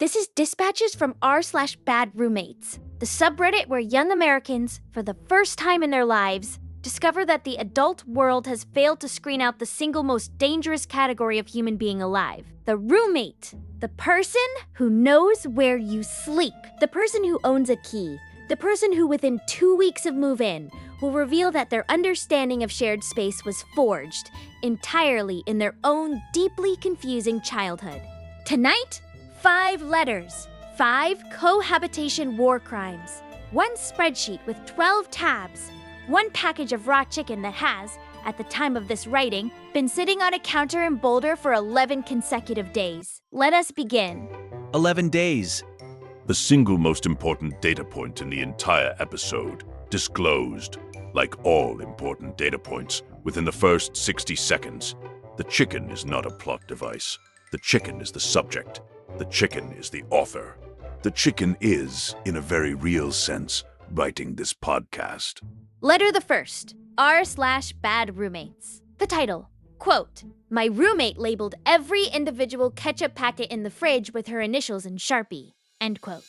This is dispatches from r/bad roommates, the subreddit where young Americans, for the first time in their lives, discover that the adult world has failed to screen out the single most dangerous category of human being alive: the roommate. The person who knows where you sleep. The person who owns a key. The person who, within 2 weeks of move-in, will reveal that their understanding of shared space was forged entirely in their own deeply confusing childhood. Tonight, 5 letters, 5 cohabitation war crimes, 1 spreadsheet with 12 tabs, 1 package of raw chicken that has, at the time of this writing, been sitting on a counter in Boulder for 11 consecutive days. Let us begin. 11 days. The single most important data point in the entire episode, disclosed, like all important data points, within the first 60 seconds. The chicken is not a plot device. The chicken is the subject. The chicken is the author. The chicken is, in a very real sense, writing this podcast. Letter the first, r/bad roommates. The title, quote, "My roommate labeled every individual ketchup packet in the fridge with her initials in Sharpie," end quote.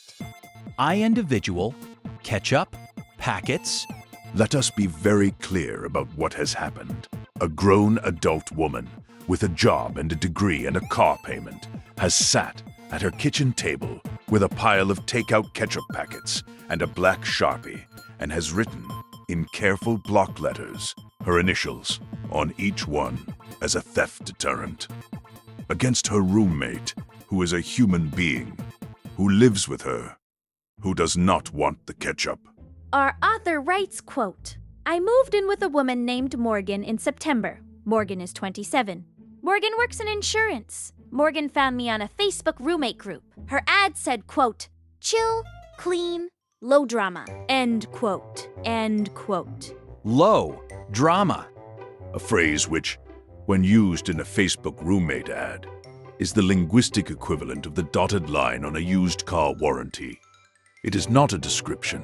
Individual, ketchup, packets. Let us be very clear about what has happened. A grown adult woman with a job and a degree and a car payment has sat at her kitchen table with a pile of takeout ketchup packets and a black Sharpie and has written, in careful block letters, her initials on each one as a theft deterrent. Against her roommate, who is a human being, who lives with her, who does not want the ketchup. Our author writes, quote, "I moved in with a woman named Morgan in September. Morgan is 27. Morgan works in insurance. Morgan found me on a Facebook roommate group. Her ad said, quote, 'Chill, clean, low drama,' end quote, end quote." Low drama. A phrase which, when used in a Facebook roommate ad, is the linguistic equivalent of the dotted line on a used car warranty. It is not a description.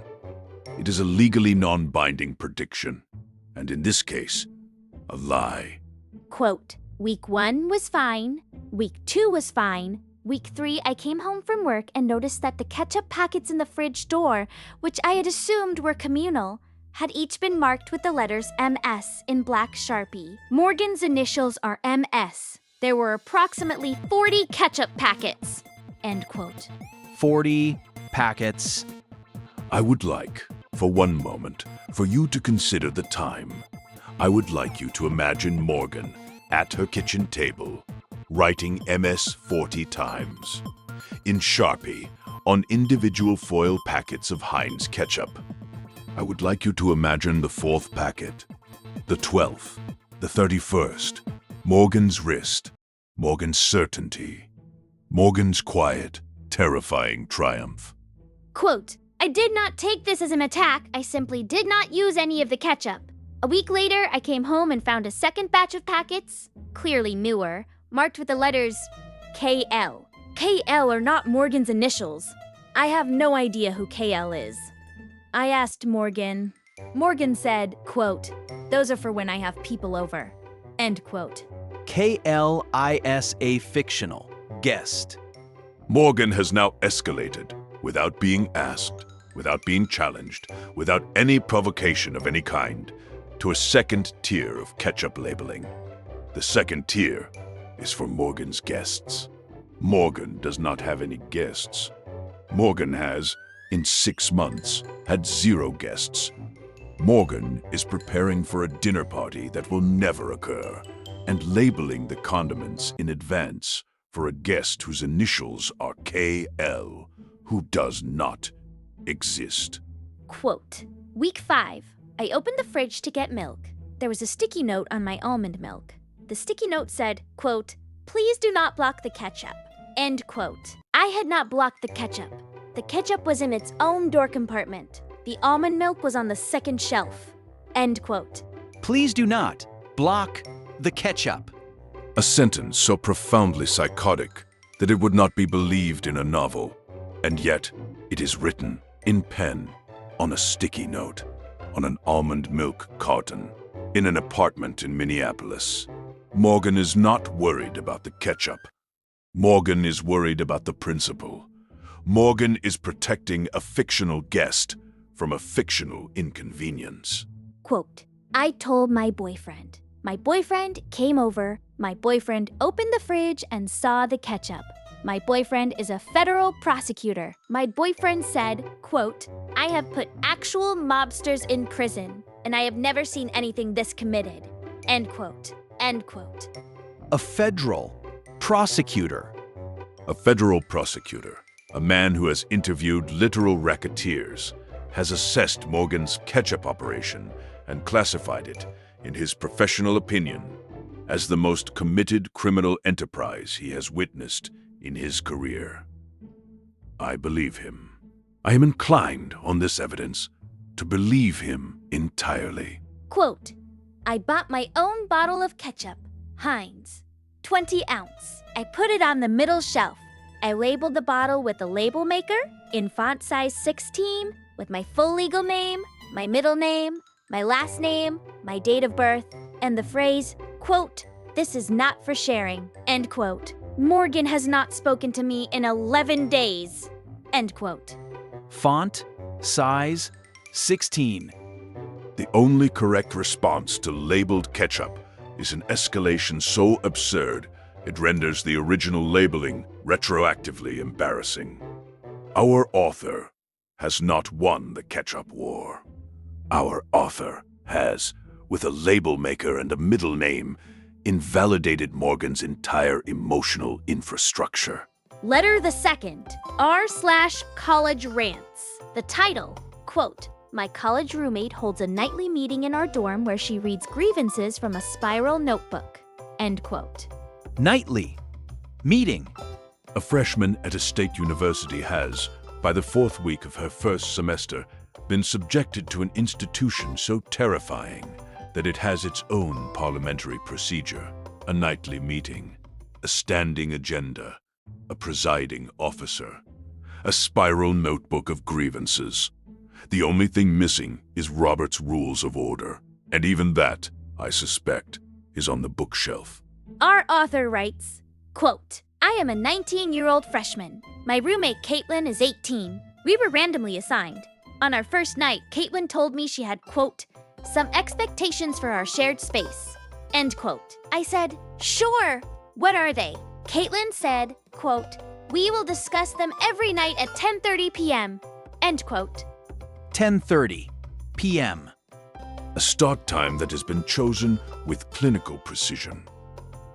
It is a legally non-binding prediction, and in this case, a lie. Quote, "Week 1 was fine. Week 2 was fine. Week 3, I came home from work and noticed that the ketchup packets in the fridge door, which I had assumed were communal, had each been marked with the letters MS in black Sharpie. Morgan's initials are MS. There were approximately 40 ketchup packets," end quote. 40 packets. I would like, for one moment, for you to consider the time. I would like you to imagine Morgan at her kitchen table, writing MS 40 times, in Sharpie, on individual foil packets of Heinz ketchup. I would like you to imagine the 4th packet, the 12th, the 31st, Morgan's wrist, Morgan's certainty, Morgan's quiet, terrifying triumph. Quote, "I did not take this as an attack. I simply did not use any of the ketchup. A week later, I came home and found a second batch of packets, clearly newer, marked with the letters KL. KL are not Morgan's initials. I have no idea who KL is. I asked Morgan. Morgan said, quote, 'Those are for when I have people over,' end quote." KLISA fictional. Guest. Morgan has now escalated, without being asked, without being challenged, without any provocation of any kind, to a second tier of ketchup labeling. The second tier is for Morgan's guests. Morgan does not have any guests. Morgan has, in 6 months, had 0 guests. Morgan is preparing for a dinner party that will never occur and labeling the condiments in advance for a guest whose initials are KL, who does not exist. Quote, "Week 5, I opened the fridge to get milk. There was a sticky note on my almond milk. The sticky note said, quote, 'Please do not block the ketchup,' end quote. I had not blocked the ketchup. The ketchup was in its own door compartment. The almond milk was on the second shelf," end quote. Please do not block the ketchup. A sentence so profoundly psychotic that it would not be believed in a novel, and yet it is written in pen on a sticky note on an almond milk carton in an apartment in Minneapolis. Morgan is not worried about the ketchup. Morgan is worried about the principle, Morgan is protecting a fictional guest from a fictional inconvenience. Quote, I told my boyfriend. My boyfriend came over. My boyfriend opened the fridge and saw the ketchup. My boyfriend is a federal prosecutor. My boyfriend said, quote, I have put actual mobsters in prison, and I have never seen anything this committed. End quote. End quote. A federal prosecutor. A federal prosecutor, a man who has interviewed literal racketeers, has assessed Morgan's ketchup operation and classified it, in his professional opinion, as the most committed criminal enterprise he has witnessed in his career. I believe him. I am inclined, on this evidence, to believe him entirely. Quote, I bought my own bottle of ketchup, Heinz, 20 ounce. I put it on the middle shelf. I labeled the bottle with a label maker in font size 16 with my full legal name, my middle name, my last name, my date of birth, and the phrase, quote, this is not for sharing, end quote. Morgan has not spoken to me in 11 days, end quote. Font, size, 16. The only correct response to labeled ketchup is an escalation so absurd it renders the original labeling retroactively embarrassing. Our author has not won the ketchup war. Our author has, with a label maker and a middle name, invalidated Morgan's entire emotional infrastructure. Letter the second, r/college rants. The title, quote, my college roommate holds a nightly meeting in our dorm where she reads grievances from a spiral notebook, end quote. Nightly. Meeting. A freshman at a state university has, by the fourth week of her first semester, been subjected to an institution so terrifying that it has its own parliamentary procedure, a nightly meeting, a standing agenda, a presiding officer, a spiral notebook of grievances. The only thing missing is Robert's Rules of Order, and even that, I suspect, is on the bookshelf. Our author writes, quote, I am a 19-year-old freshman. My roommate Caitlin is 18. We were randomly assigned. On our first night, Caitlin told me she had, quote, some expectations for our shared space, end quote. I said, sure. What are they? Caitlin said, quote, we will discuss them every night at 10:30 p.m., end quote. 10:30 p.m. A start time that has been chosen with clinical precision.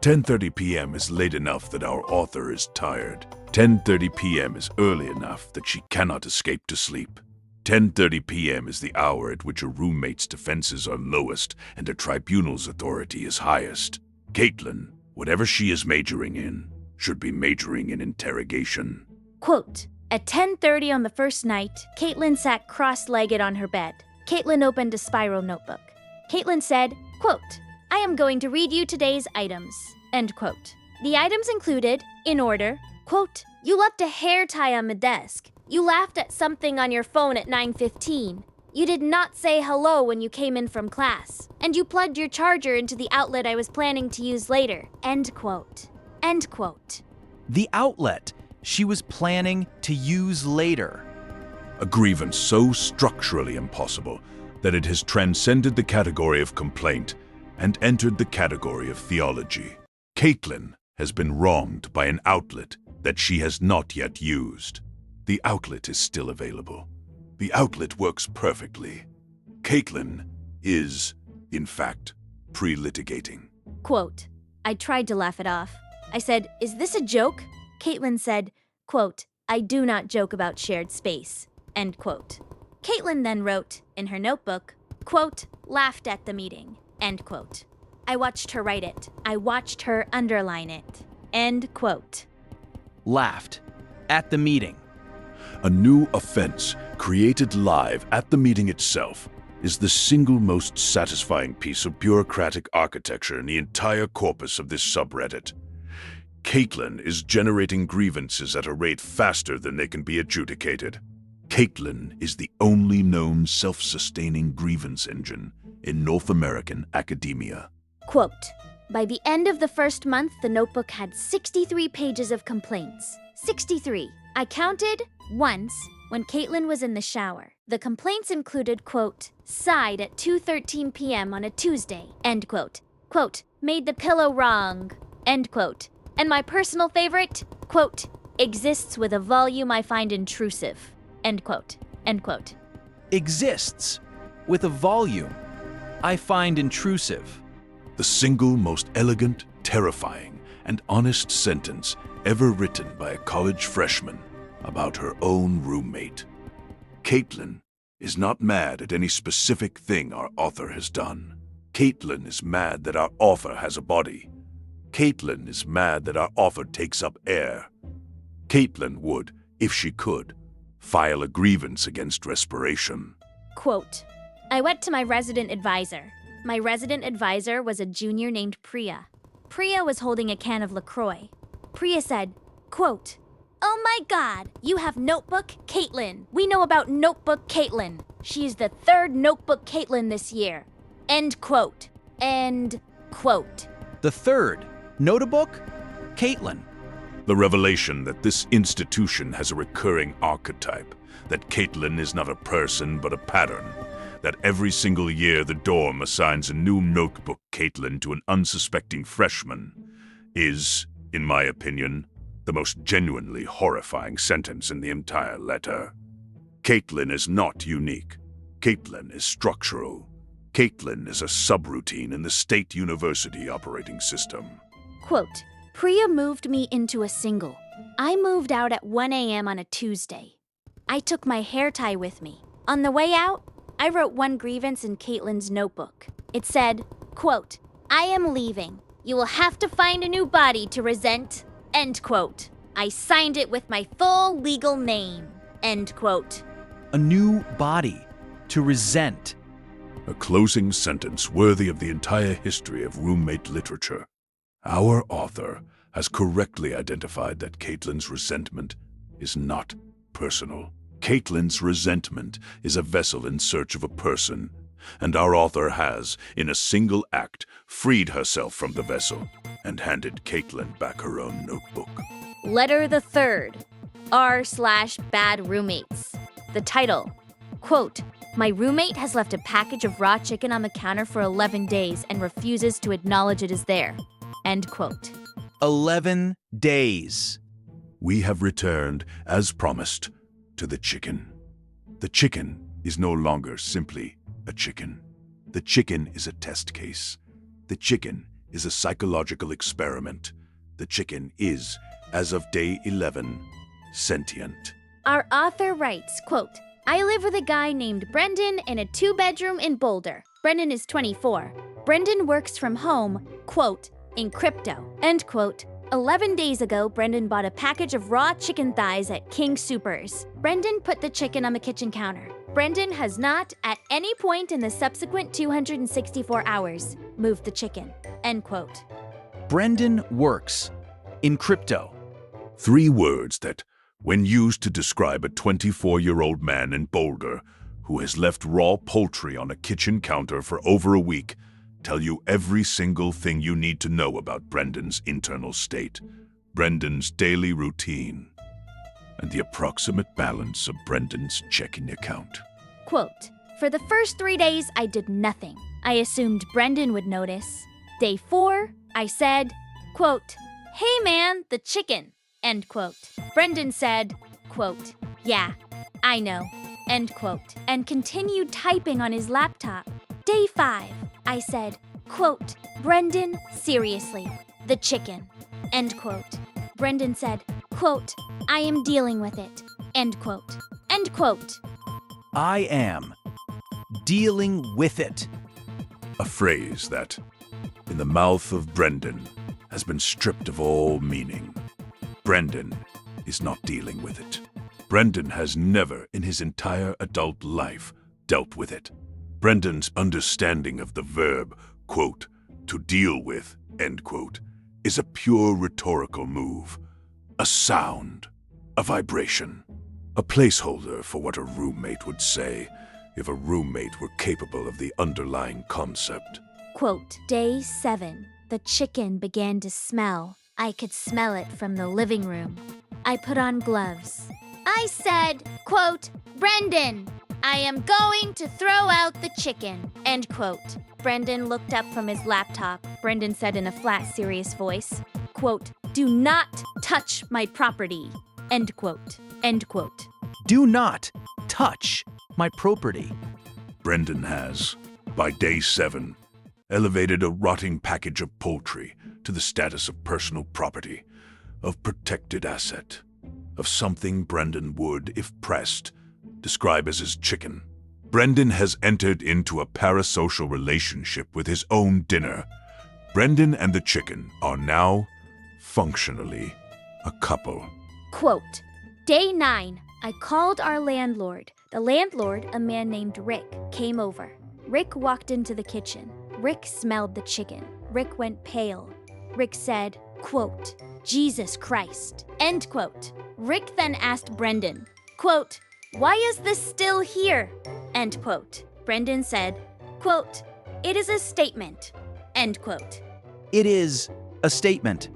10:30 p.m. is late enough that our author is tired. 10:30 p.m. is early enough that she cannot escape to sleep. 10:30 p.m. is the hour at which a roommate's defenses are lowest and a tribunal's authority is highest. Caitlin, whatever she is majoring in, should be majoring in interrogation. Quote, at 10:30 on the first night, Caitlin sat cross-legged on her bed. Caitlin opened a spiral notebook. Caitlin said, quote, I am going to read you today's items, end quote. The items included, in order, quote, you left a hair tie on the desk. You laughed at something on your phone at 9:15. You did not say hello when you came in from class. And you plugged your charger into the outlet I was planning to use later, end quote. End quote. The outlet she was planning to use later. A grievance so structurally impossible that it has transcended the category of complaint and entered the category of theology. Caitlin has been wronged by an outlet that she has not yet used. The outlet is still available. The outlet works perfectly. Caitlin is, in fact, pre-litigating. Quote, I tried to laugh it off. I said, is this a joke? Caitlin said, quote, I do not joke about shared space, end quote. Caitlin then wrote, in her notebook, quote, laughed at the meeting, end quote. I watched her write it. I watched her underline it, end quote. Laughed at the meeting. A new offense created live at the meeting itself is the single most satisfying piece of bureaucratic architecture in the entire corpus of this subreddit. Caitlin is generating grievances at a rate faster than they can be adjudicated. Caitlin is the only known self-sustaining grievance engine in North American academia. Quote, by the end of the first month, the notebook had 63 pages of complaints. 63. I counted Once, when Caitlin was in the shower, the complaints included, quote, sighed at 2:13 p.m. on a Tuesday, end quote. Quote, made the pillow wrong, end quote. And my personal favorite, quote, exists with a volume I find intrusive, end quote, end quote. Exists with a volume I find intrusive. The single most elegant, terrifying, and honest sentence ever written by a college freshman about her own roommate. Caitlin is not mad at any specific thing our author has done. Caitlin is mad that our author has a body. Caitlin is mad that our author takes up air. Caitlin would, if she could, file a grievance against respiration. Quote, I went to my resident advisor. My resident advisor was a junior named Priya. Priya was holding a can of LaCroix. Priya said, quote, oh my God, you have Notebook Caitlin. We know about Notebook Caitlin. She's the third Notebook Caitlin this year. End quote. End quote. The third notebook, Caitlin. The revelation that this institution has a recurring archetype, that Caitlin is not a person but a pattern, that every single year the dorm assigns a new Notebook Caitlin to an unsuspecting freshman, is, in my opinion, the most genuinely horrifying sentence in the entire letter. Caitlin is not unique. Caitlin is structural. Caitlin is a subroutine in the state university operating system. Quote, Priya moved me into a single. I moved out at 1 a.m. on a Tuesday. I took my hair tie with me. On the way out, I wrote one grievance in Caitlin's notebook. It said, quote, I am leaving. You will have to find a new body to resent, end quote. I signed it with my full legal name, end quote. A new body to resent. A closing sentence worthy of the entire history of roommate literature. Our author has correctly identified that Caitlin's resentment is not personal. Caitlin's resentment is a vessel in search of a person, and our author has, in a single act, freed herself from the vessel and handed Caitlin back her own notebook. Letter the third, r/bad roommates. The title, quote, my roommate has left a package of raw chicken on the counter for 11 days and refuses to acknowledge it is there, end quote. 11 days. We have returned, as promised, to the chicken. The chicken is no longer simply a chicken. The chicken is a test case. The chicken is a psychological experiment. The chicken is, as of day 11, sentient. Our author writes, quote, I live with a guy named Brendan in a 2-bedroom in Boulder. Brendan is 24. Brendan works from home, quote, in crypto, end quote. 11 days ago, Brendan bought a package of raw chicken thighs at King Soopers. Brendan put the chicken on the kitchen counter. Brendan has not, at any point in the subsequent 264 hours, moved the chicken, end quote. Brendan works in crypto. 3 words that, when used to describe a 24-year-old man in Boulder who has left raw poultry on a kitchen counter for over a week, tell you every single thing you need to know about Brendan's internal state, Brendan's daily routine, and the approximate balance of Brendan's checking account. Quote, for the first 3 days, I did nothing. I assumed Brendan would notice. Day 4, I said, quote, hey man, the chicken, end quote. Brendan said, quote, yeah, I know, end quote, and continued typing on his laptop. Day 5, I said, quote, Brendan, seriously, the chicken, end quote. Brendan said, quote, I am dealing with it, end quote, end quote. I am dealing with it. A phrase that, in the mouth of Brendan, has been stripped of all meaning. Brendan is not dealing with it. Brendan has never in his entire adult life dealt with it. Brendan's understanding of the verb, quote, to deal with, end quote, is a pure rhetorical move, a sound, a vibration, a placeholder for what a roommate would say if a roommate were capable of the underlying concept. Quote, day 7, the chicken began to smell. I could smell it from the living room. I put on gloves. I said, quote, Brendan, I am going to throw out the chicken, end quote. Brendan looked up from his laptop. Brendan said in a flat, serious voice, quote, do not touch my property, end quote, end quote. Do not touch my property. Brendan has, by day 7, elevated a rotting package of poultry to the status of personal property, of protected asset, of something Brendan would, if pressed, describe as his chicken. Brendan has entered into a parasocial relationship with his own dinner. Brendan and the chicken are now, functionally, a couple. Quote, day 9, I called our landlord. The landlord, a man named Rick, came over. Rick walked into the kitchen. Rick smelled the chicken. Rick went pale. Rick said, quote, Jesus Christ, end quote. Rick then asked Brendan, quote, why is this still here? End quote. Brendan said, quote, it is a statement, end quote. It is a statement.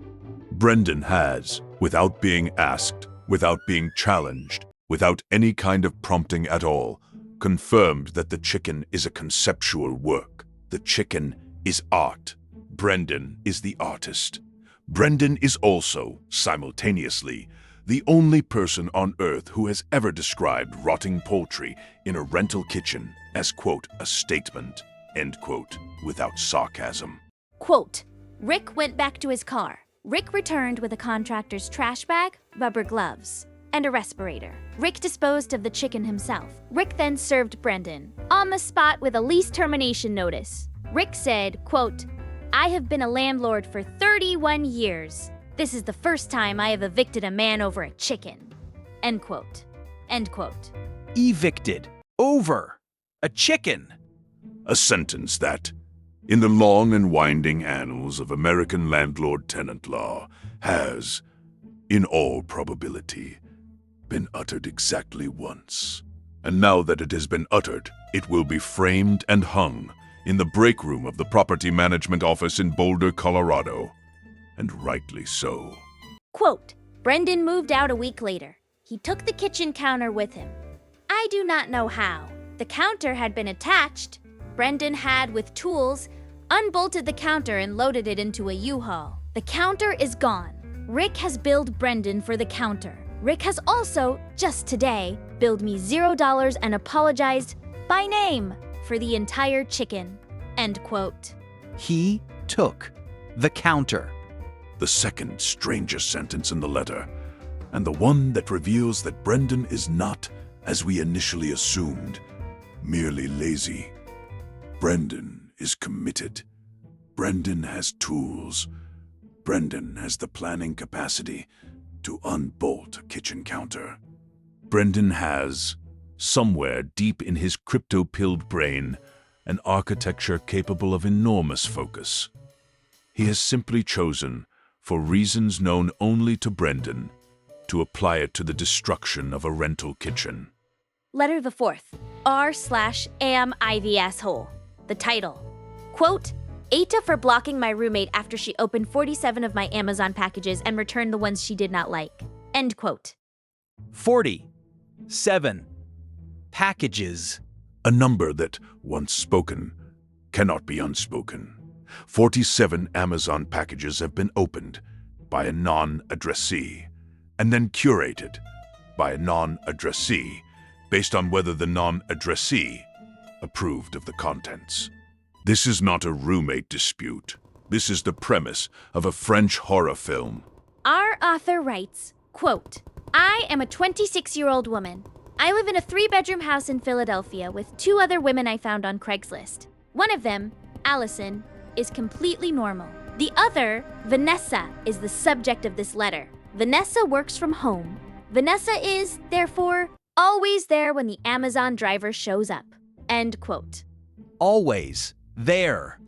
Brendan has, without being asked, without being challenged, without any kind of prompting at all, confirmed that the chicken is a conceptual work. The chicken is art. Brendan is the artist. Brendan is also, simultaneously, the only person on Earth who has ever described rotting poultry in a rental kitchen as, quote, a statement, end quote, without sarcasm. Quote, Rick went back to his car. Rick returned with a contractor's trash bag, rubber gloves, and a respirator. Rick disposed of the chicken himself. Rick then served Brendan on the spot with a lease termination notice. Rick said, quote, I have been a landlord for 31 years. This is the first time I have evicted a man over a chicken. End quote. End quote. Evicted over a chicken. A sentence that, in the long and winding annals of American landlord-tenant law, has, in all probability, been uttered exactly once. And now that it has been uttered, it will be framed and hung in the break room of the property management office in Boulder, Colorado. And rightly so. Quote, Brendan moved out a week later. He took the kitchen counter with him. I do not know how. The counter had been attached. Brendan had, with tools, unbolted the counter and loaded it into a U-Haul. The counter is gone. Rick has billed Brendan for the counter. Rick has also, just today, billed me $0 and apologized by name for the entire chicken. End quote. He took the counter. The second strangest sentence in the letter, and the one that reveals that Brendan is not, as we initially assumed, merely lazy. Brendan is committed. Brendan has tools. Brendan has the planning capacity to unbolt a kitchen counter. Brendan has, somewhere deep in his crypto-pilled brain, an architecture capable of enormous focus. He has simply chosen, for reasons known only to Brendan, to apply it to the destruction of a rental kitchen. Letter the 4th. R/am I the asshole. The title. Quote, AITA for blocking my roommate after she opened 47 of my Amazon packages and returned the ones she did not like. End quote. 47 packages. A number that, once spoken, cannot be unspoken. 47 Amazon packages have been opened by a non-addressee and then curated by a non-addressee based on whether the non-addressee approved of the contents. This is not a roommate dispute. This is the premise of a French horror film. Our author writes, quote, I am a 26-year-old woman. I live in a 3-bedroom house in Philadelphia with 2 other women I found on Craigslist. One of them, Allison, is completely normal. The other, Vanessa, is the subject of this letter. Vanessa works from home. Vanessa is, therefore, always there when the Amazon driver shows up. End quote. Always there.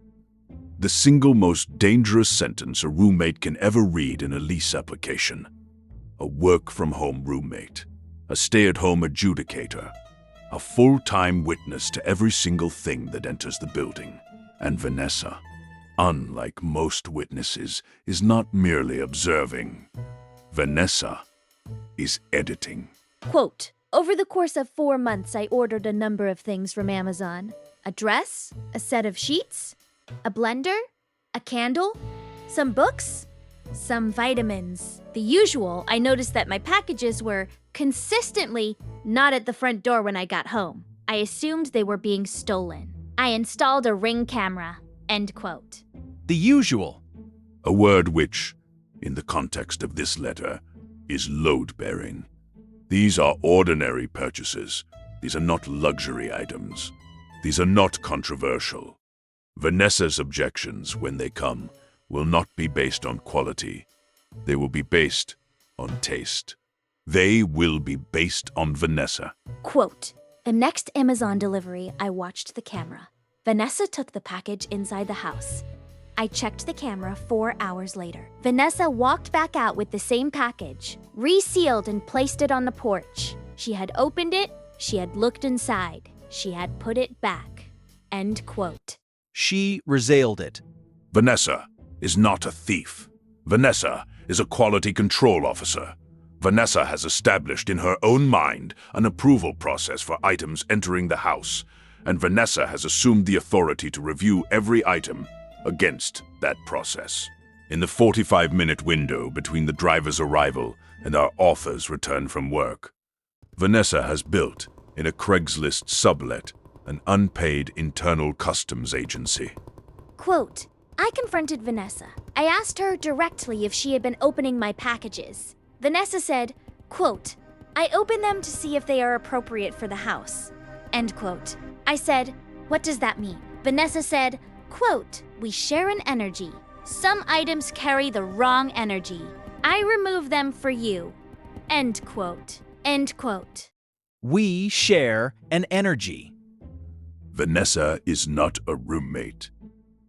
The single most dangerous sentence a roommate can ever read in a lease application. A work-from-home roommate. A stay-at-home adjudicator. A full-time witness to every single thing that enters the building. And Vanessa, unlike most witnesses, is not merely observing. Vanessa is editing. Quote, over the course of 4 months, I ordered a number of things from Amazon. A dress, a set of sheets, a blender, a candle, some books, some vitamins. The usual. I noticed that my packages were consistently not at the front door when I got home. I assumed they were being stolen. I installed a Ring camera. End quote. The usual. A word which, in the context of this letter, is load-bearing. These are ordinary purchases. These are not luxury items. These are not controversial. Vanessa's objections, when they come, will not be based on quality. They will be based on taste. They will be based on Vanessa. Quote, the next Amazon delivery, I watched the camera. Vanessa took the package inside the house. I checked the camera 4 hours later. Vanessa walked back out with the same package, resealed and placed it on the porch. She had opened it, she had looked inside, she had put it back. End quote. She resaled it. Vanessa is not a thief. Vanessa is a quality control officer. Vanessa has established in her own mind an approval process for items entering the house, and Vanessa has assumed the authority to review every item against that process. In the 45-minute window between the driver's arrival and our author's return from work, Vanessa has built, in a Craigslist sublet, an unpaid internal customs agency. Quote, I confronted Vanessa. I asked her directly if she had been opening my packages. Vanessa said, quote, I open them to see if they are appropriate for the house. End quote. I said, what does that mean? Vanessa said, quote, we share an energy. Some items carry the wrong energy. I remove them for you. End quote. End quote. We share an energy. Vanessa is not a roommate.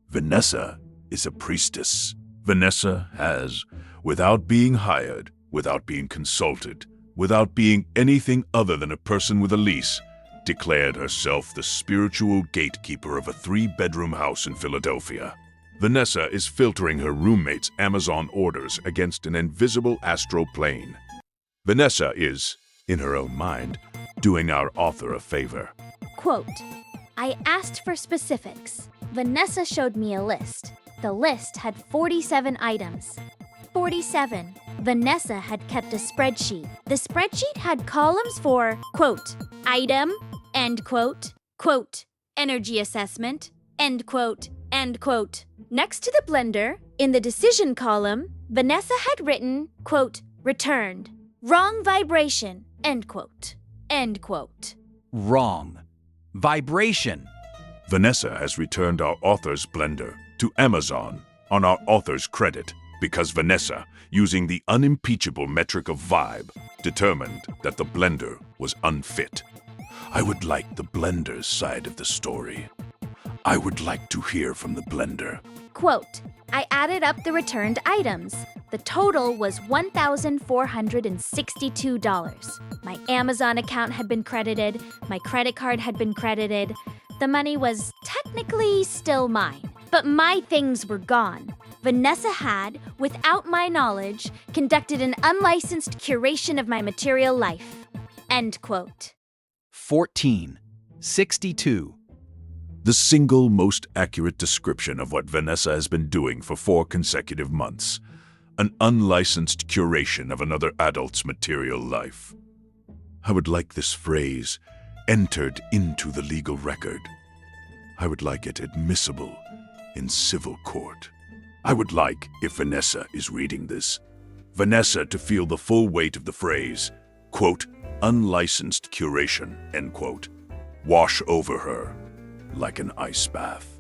Vanessa is a priestess. Vanessa has, without being hired, without being consulted, without being anything other than a person with a lease, declared herself the spiritual gatekeeper of a 3-bedroom house in Philadelphia. Vanessa is filtering her roommate's Amazon orders against an invisible astral plane. Vanessa is, in her own mind, doing our author a favor. Quote, I asked for specifics. Vanessa showed me a list. The list had 47 items. 47. Vanessa had kept a spreadsheet. The spreadsheet had columns for, quote, item, end quote, quote, energy assessment, end quote, end quote. Next to the blender, in the decision column, Vanessa had written, quote, returned, wrong vibration, end quote, end quote. Wrong. Vibration. Vanessa has returned our author's blender to Amazon on our author's credit because Vanessa, using the unimpeachable metric of vibe, determined that the blender was unfit. I would like the blender's side of the story. I would like to hear from the blender. Quote, I added up the returned items. The total was $1,462. My Amazon account had been credited, my credit card had been credited. The money was technically still mine, but my things were gone. Vanessa had, without my knowledge, conducted an unlicensed curation of my material life. End quote. 1462. The single most accurate description of what Vanessa has been doing for 4 consecutive months. An unlicensed curation of another adult's material life. I would like this phrase entered into the legal record. I would like it admissible in civil court. I would like, if Vanessa is reading this, Vanessa to feel the full weight of the phrase, quote, unlicensed curation, end quote, wash over her like an ice bath.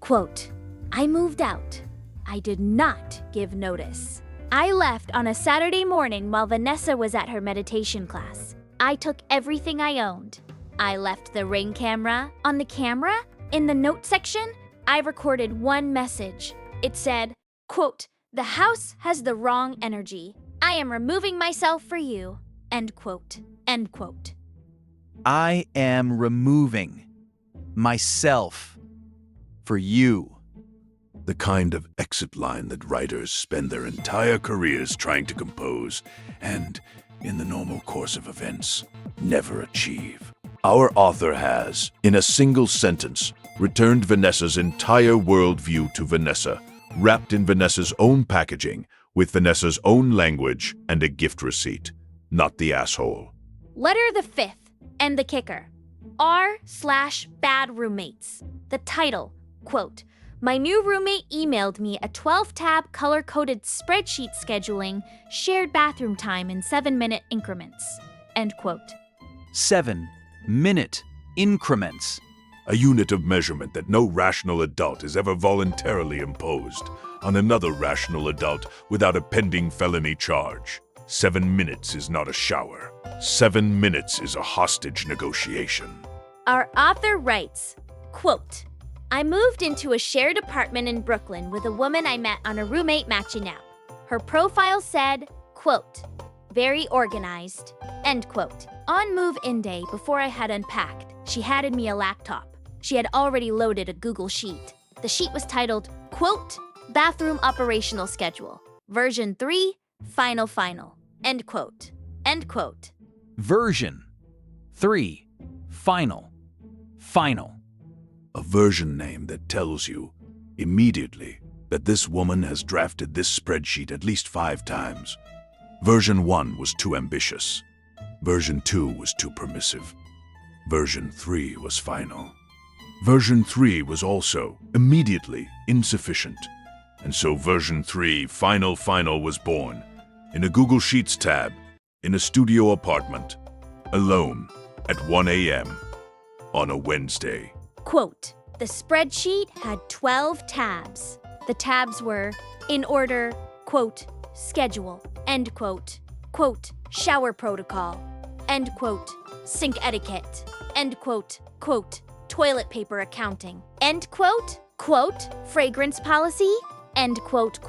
Quote, I moved out. I did not give notice. I left on a Saturday morning while Vanessa was at her meditation class. I took everything I owned. I left the Ring camera. On the camera, in the note section, I recorded one message. It said, quote, the house has the wrong energy. I am removing myself for you. End quote. End quote. I am removing myself for you. The kind of exit line that writers spend their entire careers trying to compose and in the normal course of events, never achieve. Our author has, in a single sentence, returned Vanessa's entire worldview to Vanessa, wrapped in Vanessa's own packaging, with Vanessa's own language and a gift receipt, not the asshole. Letter the fifth, and the kicker. R/bad roommates. The title, quote, "My new roommate emailed me a 12-tab color-coded spreadsheet scheduling shared bathroom time in 7-minute increments," end quote. 7-minute increments. A unit of measurement that no rational adult has ever voluntarily imposed on another rational adult without a pending felony charge. 7 minutes is not a shower. 7 minutes is a hostage negotiation. Our author writes, quote, "I moved into a shared apartment in Brooklyn with a woman I met on a roommate matching app. Her profile said, quote, 'very organized,' end quote. On move-in day, before I had unpacked, she handed me a laptop. She had already loaded a Google Sheet. The sheet was titled, quote, 'Bathroom Operational Schedule, version 3, final, end quote, end quote. Version 3, final. A version name that tells you immediately that this woman has drafted this spreadsheet at least 5 times. Version 1 was too ambitious. Version 2 was too permissive. Version 3 was final. Version 3 was also immediately insufficient. And so version 3, final, was born in a Google Sheets tab in a studio apartment, alone at 1 a.m. on a Wednesday. Quote, "The spreadsheet had 12 tabs. The tabs were, in order, quote, 'schedule,' end quote, 'shower protocol,' end quote, 'sink etiquette,' end quote, 'toilet paper accounting,' end quote, 'fragrance policy,' end quote,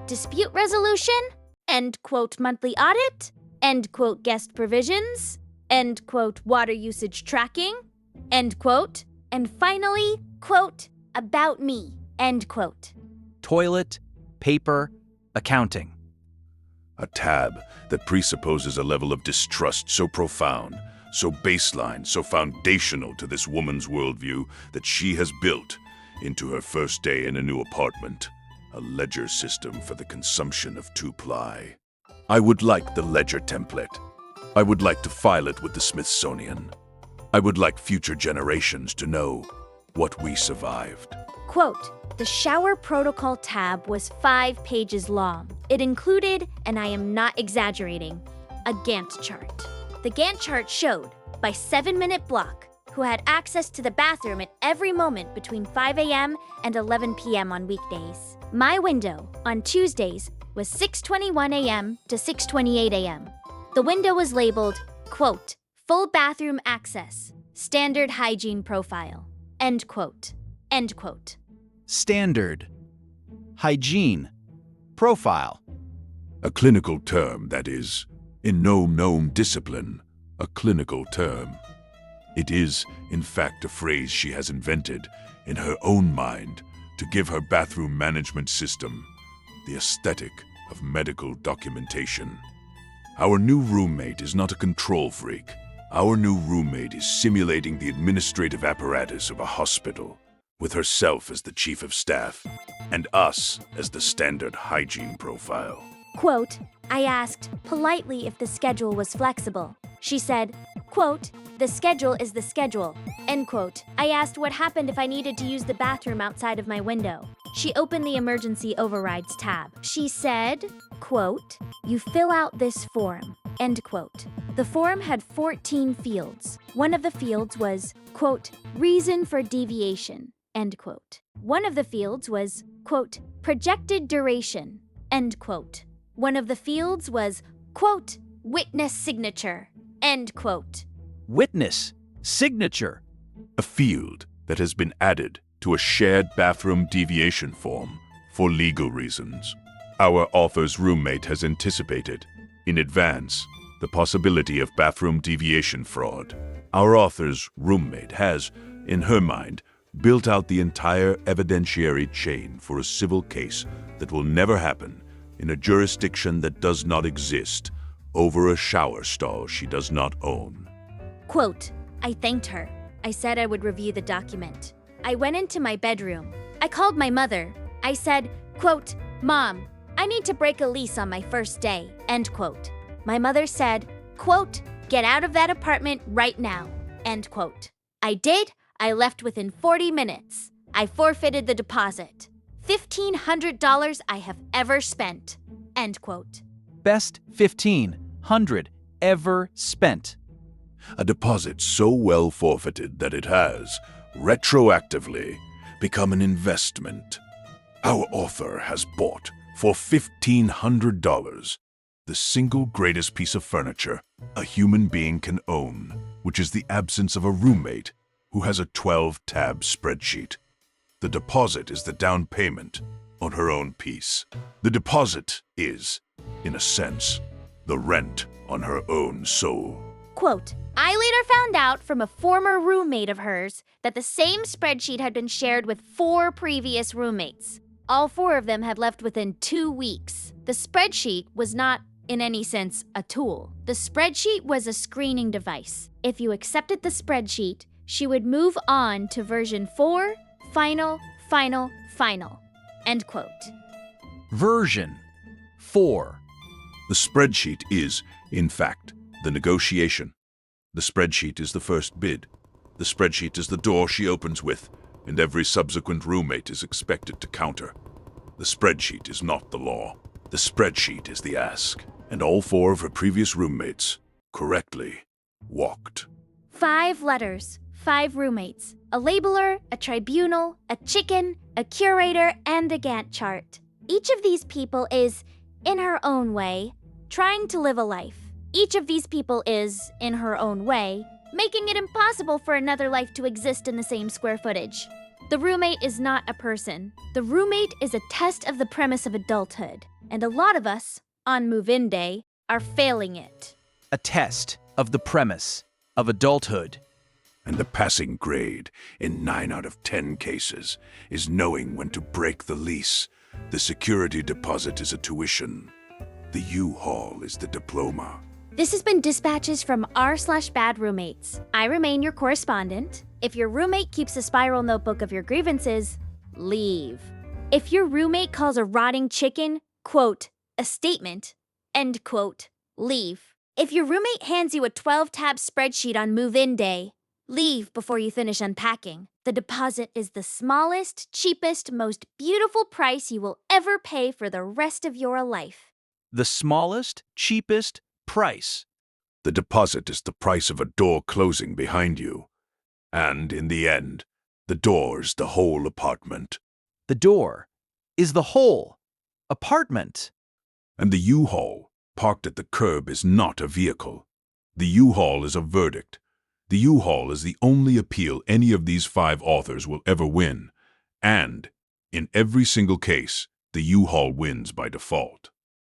'dispute resolution,' end quote, 'monthly audit,' end quote, 'guest provisions,' end quote, 'water usage tracking,' end quote, and finally, quote, 'about me,' end quote. Toilet, paper, accounting. A tab that presupposes a level of distrust so profound, so baseline, so foundational to this woman's worldview that she has built into her first day in a new apartment, a ledger system for the consumption of 2-ply. I would like the ledger template. I would like to file it with the Smithsonian. I would like future generations to know what we survived. Quote, "The shower protocol tab was 5 pages long. It included, and I am not exaggerating, a Gantt chart. The Gantt chart showed, by 7-minute block, who had access to the bathroom at every moment between 5 a.m. and 11 p.m. on weekdays. My window, on Tuesdays, was 6:21 a.m. to 6:28 a.m. The window was labeled, quote, 'full bathroom access, standard hygiene profile,' end quote, end quote. Standard. Hygiene. Profile. A clinical term that is, in no known discipline, a clinical term. It is, in fact, a phrase she has invented in her own mind to give her bathroom management system the aesthetic of medical documentation. Our new roommate is not a control freak. Our new roommate is simulating the administrative apparatus of a hospital, with herself as the chief of staff and us as the standard hygiene profile. Quote, "I asked politely if the schedule was flexible. She said, quote, 'The schedule is the schedule,' end quote. I asked what happened if I needed to use the bathroom outside of my window. She opened the emergency overrides tab. She said, quote, 'You fill out this form,' end quote. The form had 14 fields. One of the fields was, quote, 'reason for deviation,' end quote. One of the fields was, quote, 'projected duration,' end quote. One of the fields was, quote, 'witness signature,' end quote. Witness. Signature. A field that has been added to a shared bathroom deviation form for legal reasons. Our author's roommate has anticipated, in advance, the possibility of bathroom deviation fraud. Our author's roommate has, in her mind, built out the entire evidentiary chain for a civil case that will never happen in a jurisdiction that does not exist, over a shower stall she does not own. Quote, I thanked her. I said I would review the document. I went into my bedroom. I called my mother. I said, quote, Mom, I need to break a lease on my first day, end quote. My mother said, quote, get out of that apartment right now, end quote. I did. I left within 40 minutes. I forfeited the deposit. $1,500 I have ever spent, end quote. Best 1,500 ever spent. A deposit so well forfeited that it has, retroactively, become an investment. Our author has bought, for $1,500, the single greatest piece of furniture a human being can own, which is the absence of a roommate who has a 12-tab spreadsheet. The deposit is the down payment on her own piece. The deposit is, in a sense, the rent on her own soul. Quote, I later found out from a former roommate of hers that the same spreadsheet had been shared with 4 previous roommates. All 4 of them had left within 2 weeks. The spreadsheet was not, in any sense, a tool. The spreadsheet was a screening device. If you accepted the spreadsheet, she would move on to version 4, final, end quote. Version 4. The spreadsheet is, in fact, the negotiation. The spreadsheet is the first bid. The spreadsheet is the door she opens with, and every subsequent roommate is expected to counter. The spreadsheet is not the law. The spreadsheet is the ask, and all 4 of her previous roommates, correctly, walked. 5 letters, 5 roommates, a labeler, a tribunal, a chicken, a curator, and a Gantt chart. Each of these people is, in her own way, trying to live a life. Each of these people is, in her own way, making it impossible for another life to exist in the same square footage. The roommate is not a person. The roommate is a test of the premise of adulthood, and a lot of us, on move-in day, are failing it. A test of the premise of adulthood. And the passing grade, in 9 out of 10 cases, is knowing when to break the lease. The security deposit is a tuition. The U-Haul is the diploma. This has been Dispatches from r/bad roommates. I remain your correspondent. If your roommate keeps a spiral notebook of your grievances, leave. If your roommate calls a rotting chicken, quote, a statement, end quote, leave. If your roommate hands you a 12-tab spreadsheet on move-in day, leave before you finish unpacking. The deposit is the smallest, cheapest, most beautiful price you will ever pay for the rest of your life. The smallest, cheapest price. The deposit is the price of a door closing behind you. And in the end, the door is the whole apartment. The door is the whole apartment. And the U-Haul, parked at the curb, is not a vehicle. The U-Haul is a verdict. The U-Haul is the only appeal any of these 5 authors will ever win. And, in every single case, the U-Haul wins by default.